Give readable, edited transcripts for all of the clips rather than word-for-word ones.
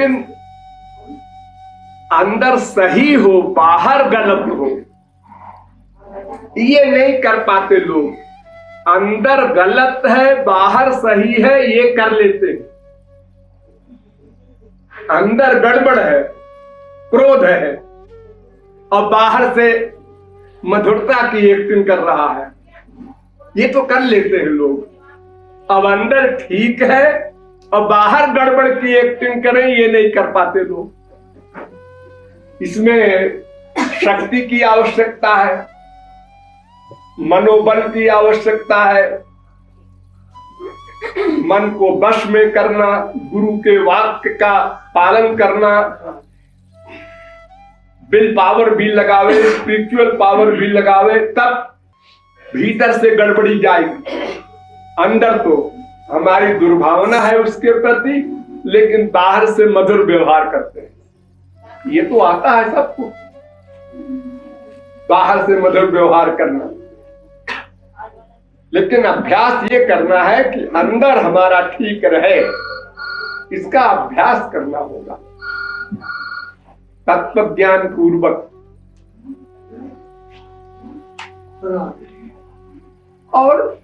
लेकिन अंदर सही हो बाहर गलत हो, ये नहीं कर पाते लोग। अंदर गलत है बाहर सही है ये कर लेते हैं। अंदर गड़बड़ है, क्रोध है, और बाहर से मधुरता की एक्टिंग कर रहा है, ये तो कर लेते हैं लोग। अब अंदर ठीक है और बाहर गड़बड़ की एक्टिंग करें, ये नहीं कर पाते लोग। इसमें शक्ति की आवश्यकता है, मनोबल की आवश्यकता है, मन को वश में करना, गुरु के वाक्य का पालन करना, विल पावर भी लगावे, स्पिरिचुअल पावर भी लगावे, तब भीतर से गड़बड़ी जाएगी। अंदर तो हमारी दुर्भावना है उसके प्रति, लेकिन बाहर से मधुर व्यवहार करते हैं। ये तो आता है सबको, बाहर से मधुर व्यवहार करना, लेकिन अभ्यास ये करना है कि अंदर हमारा ठीक रहे, इसका अभ्यास करना होगा तत्व ज्ञान पूर्वक। और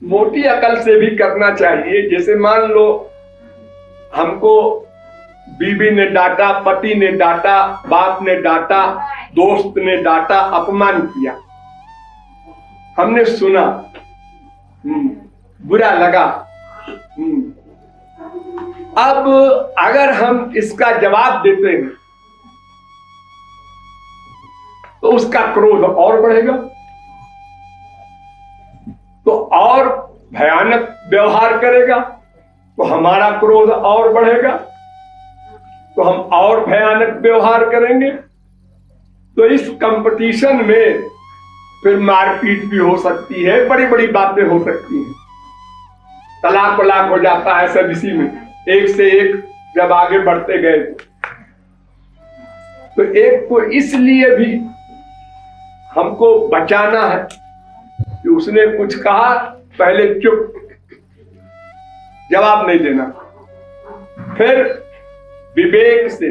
मोटी अकल से भी करना चाहिए। जैसे मान लो हमको बीवी ने डांटा, पति ने डांटा, बाप ने डांटा, दोस्त ने डांटा, अपमान किया, हमने सुना, बुरा लगा। अब अगर हम इसका जवाब देते हैं तो उसका क्रोध और बढ़ेगा, तो और भयानक व्यवहार करेगा, तो हमारा क्रोध और बढ़ेगा, तो हम और भयानक व्यवहार करेंगे। तो इस कंपटीशन में फिर मारपीट भी हो सकती है, बड़ी बड़ी बातें हो सकती हैं, तलाक वलाक हो जाता है सब इसी में, एक से एक जब आगे बढ़ते गए। तो एक तो इसलिए भी हमको बचाना है कि उसने कुछ कहा, पहले चुप, जवाब नहीं देना, फिर विवेक से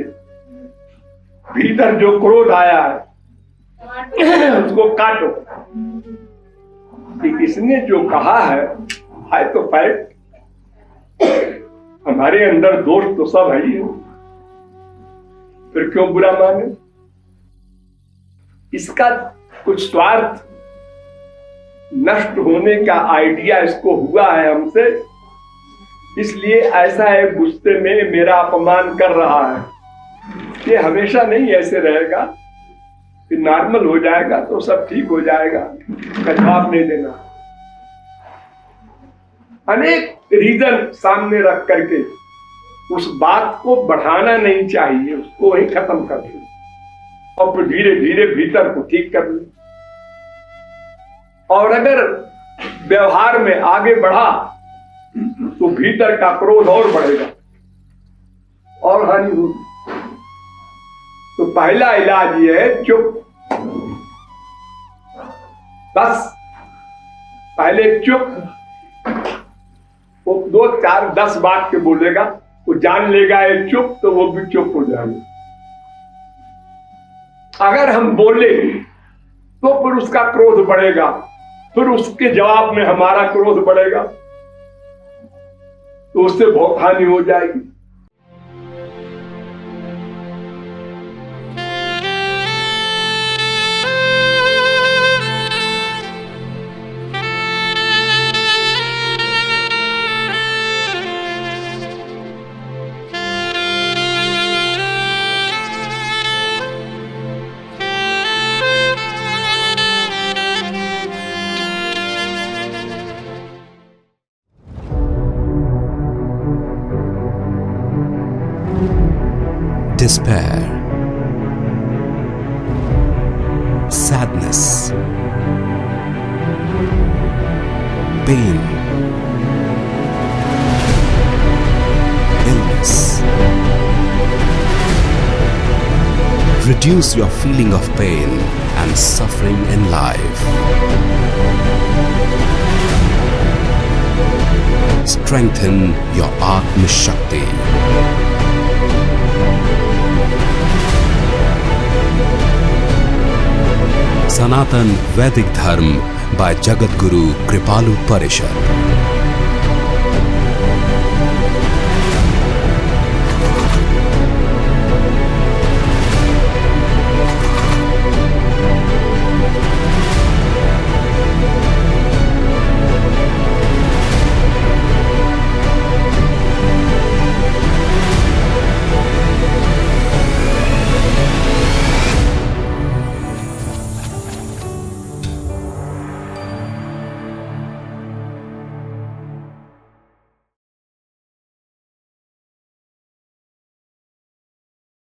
भीतर जो क्रोध आया है उसको काटो कि इसने जो कहा है तो फैक्ट, हमारे अंदर दोष तो सब है ही है, फिर क्यों बुरा माने। इसका कुछ स्वार्थ नष्ट होने का आइडिया इसको हुआ है हमसे, इसलिए ऐसा है गुस्से में मेरा अपमान कर रहा है। ये हमेशा नहीं ऐसे रहेगा, फिर नॉर्मल हो जाएगा तो सब ठीक हो जाएगा, जवाब नहीं देना। अनेक रीजन सामने रख करके उस बात को बढ़ाना नहीं चाहिए, उसको वहीं खत्म कर दे और फिर धीरे धीरे भीतर को ठीक कर ले। और अगर व्यवहार में आगे बढ़ा तो भीतर का क्रोध और बढ़ेगा और हानि होगी। तो पहला इलाज ये है चुप, बस पहले चुप। वो 2, 4, 10 बात के बोलेगा, वो जान लेगा ये चुप, तो वो भी चुप हो जाएगा। अगर हम बोले तो फिर उसका क्रोध बढ़ेगा, फिर उसके जवाब में हमारा क्रोध बढ़ेगा, तो उससे बहुत हानि हो जाएगी। Despair, sadness, pain, illness. Reduce your feeling of pain and suffering in life. Strengthen your Atma Shakti. Sanatan Vedic Dharma by Jagadguru Kripalu Parishad.